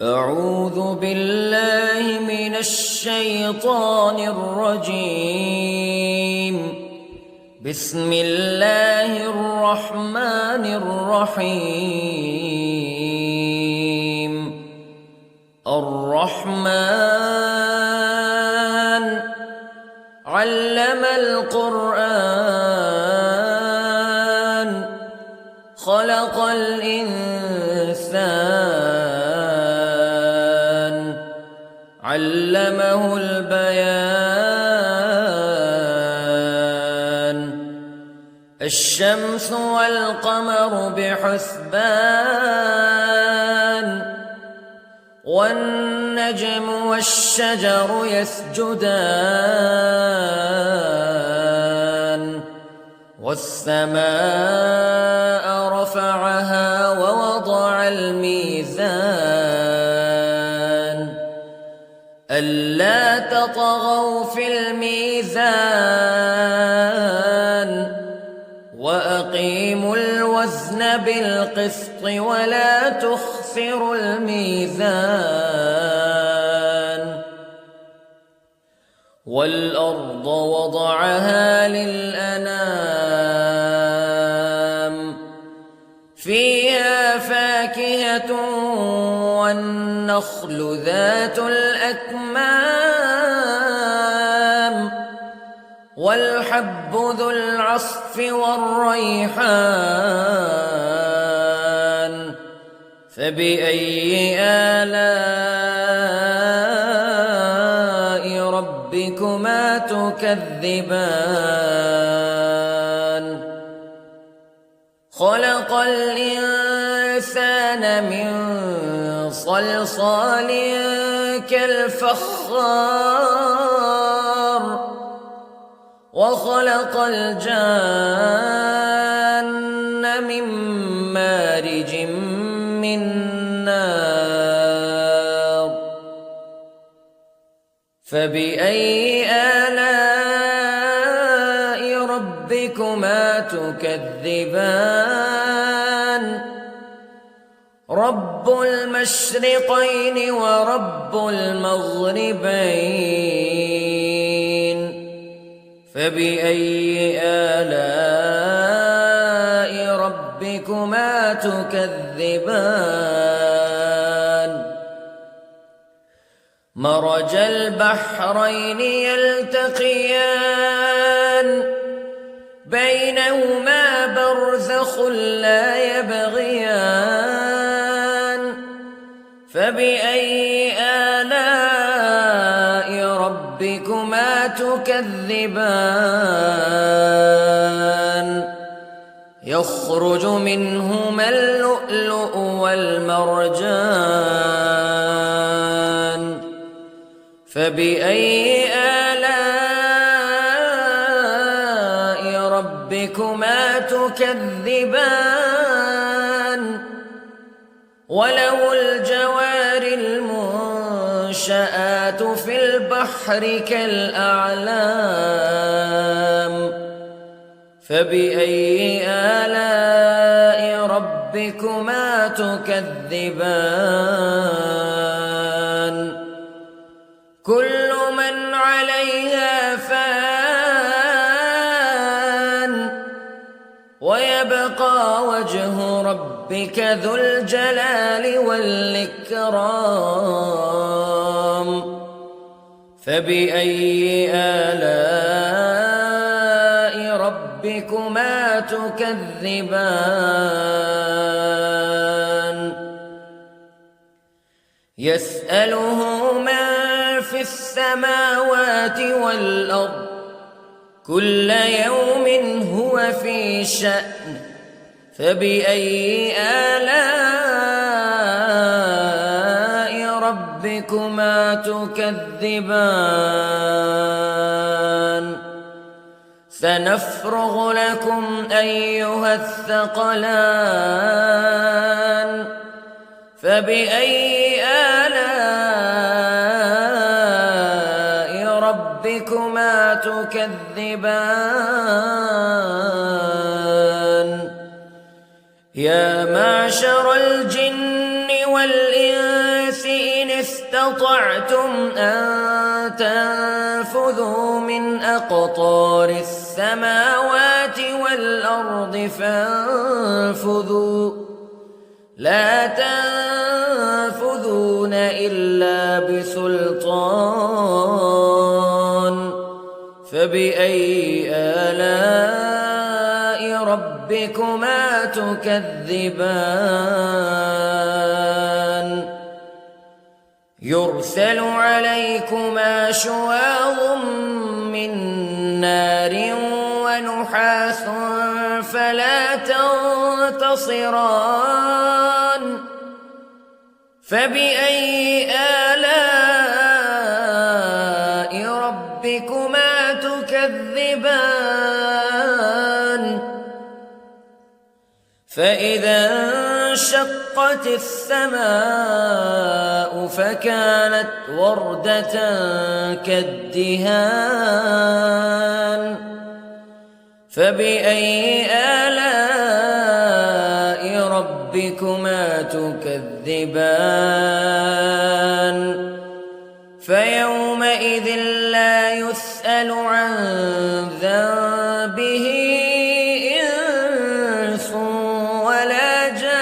أعوذ بالله من الشيطان الرجيم. بسم الله الرحمن الرحيم. الرحمن علم القرآن خلق الإنسان علمه البيان. الشمس والقمر بحسبان والنجم والشجر يسجدان والسماء رفعها ووضع الميزان ألا تطغوا في الميزان وأقيموا الوزن بالقسط ولا تخسروا الميزان. والأرض وضعها للأنام فيها فاكهة والنخل ذات الأكمام والحب ذو العصف والريحان فبأي آلاء ربكما تكذبان. خلق الإنسان من صلصال كالفخار وخلق الجان من مارج من نار فبأي آلاء ربكما تكذبان. رب المشرقين ورب المغربين فبأي آلاء ربكما تكذبان. مرج البحرين يلتقيان بينهما برزخ لا يبغيان فبأي آلاء ربكما تكذبان. يخرج منهما اللؤلؤ والمرجان فبأي آلاء ربكما تكذبان. وله الجوار المنشآت في البحر كالأعلام فبأي آلاء ربكما تكذبان. كل من عليها فان ويبقى وجه ربك ذو الجلال والإكرام فبأي آلاء ربكما تكذبان. يسأله من في السماوات والأرض كل يوم هو في شأن فبأي آلاء ربكما تكذبان. سنفرغ لكم أيها الثقلان فبأي آلاء ربكما تكذبان. يا معشر الجن والإنس استطعتم أن تنفذوا من أقطار السماوات والأرض فانفذوا لا تنفذون إلا بسلطان فبأي آلاء ربكما تكذبان يرسل عليكما شواظ من نار ونحاس فلا تنتصران فبأي آلاء ربكما تكذبان فإذا انشقت السماء فكانت وردة كالدهان فبأي آلاء ربكما تكذبان فيومئذ لا يسأل عن ذنبه إنس ولا جان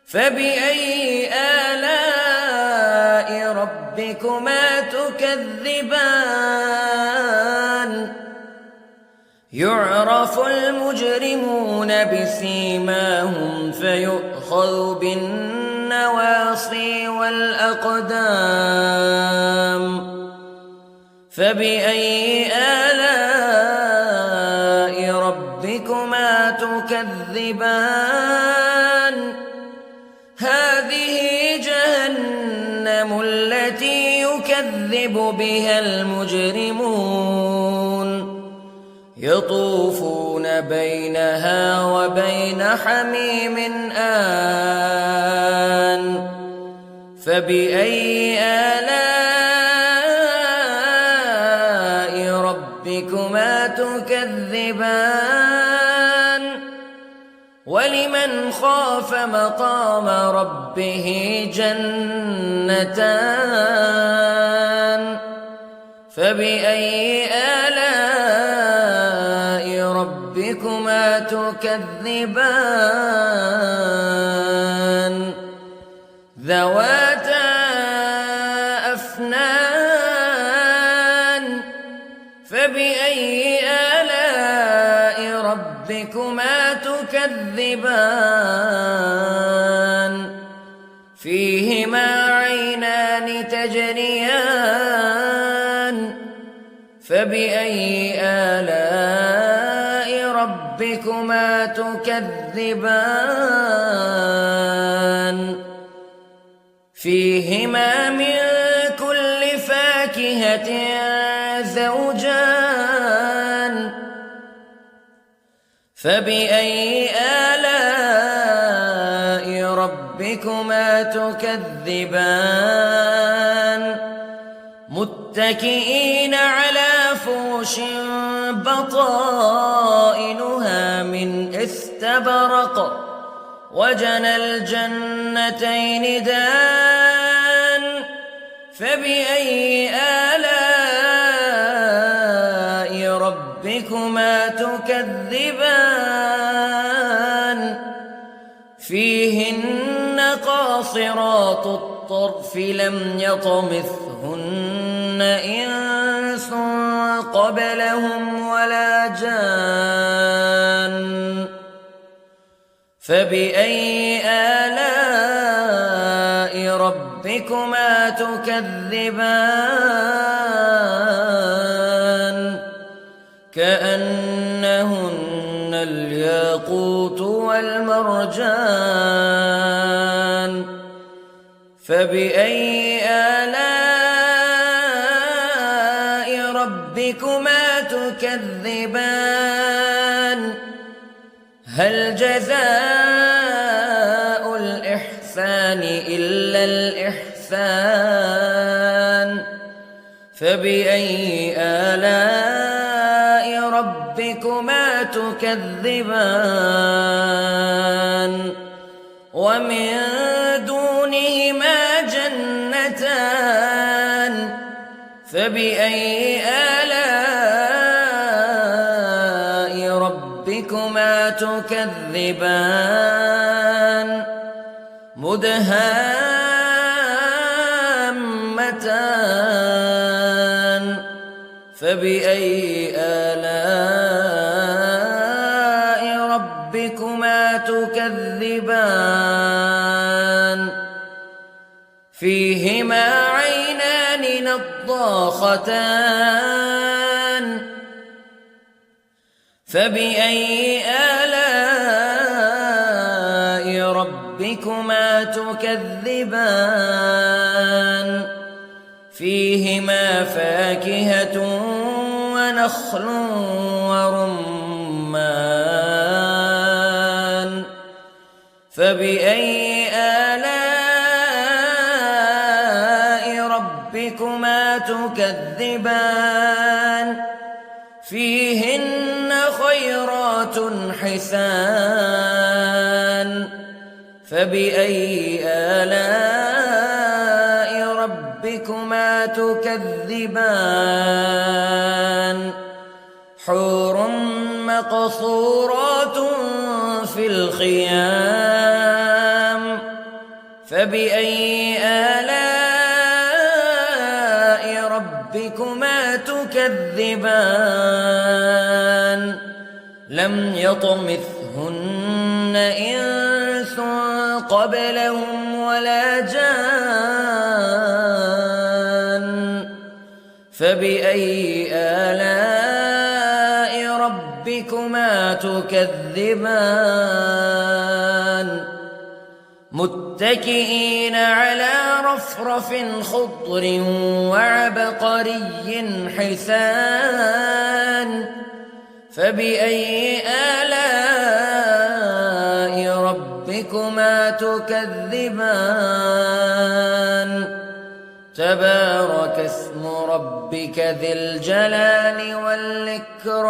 فبأي آلاء ربكما تكذبان يعرف المجرمون بسيماهم فيؤخذ بالنواصي والأقدام فبأي آلاء ربكما تكذبان هذه جهنم التي يكذب بها المجرمون يطوفون بينها وبين حميم آن فبأي آلاء ربكما تكذبان ولمن خاف مقام ربه جنتان فبأي آلاء ربكما تكذبان ذواتا أفنان فبأي آلاء ربكما تكذبان فيهما عينان تجريان فبأي آلاء ربكما تكذبان فيهما من كل فاكهة زوجان فبأي آلاء ربكما تكذبان متكئين على فرش بطائنها من استبرق وجنى الجنتين دان فبأي آلاء ربكما تكذبان فيهن قاصرات الطرف لم يطمثهن إنس قبلهم ولا جان فبأي آلاء ربكما تكذبان كأنهن الياقوت والمرجان فبأي آلاء ربكما تكذبان هل جزاء الإحسان إلا الإحسان فبأي آلاء ربكما تكذبان ومن دونهما جنتان فبأي آلاء ربكما تكذبان مدهامتان فبأي آلاء ربكما تكذبان فيهما عينان نضاختان فبأي آلاء ربكما تكذبان فيهما فاكهة ونخل ورمان فبأي آلاء ربكما تكذبان فيهن خيرات حسان فبأي آلاء ربكما تكذبان حور مقصورات في الخيام فبأي آلاء ربكما تكذبان لم يطمثهن إنس قبلهم ولا جان فبأي آلاء ربكما تكذبان متكئين على رفرف خضر وعبقري حسان فبأي آلاء ربكما تكذبان تبارك اسم ربك ذي الجلال والإكرام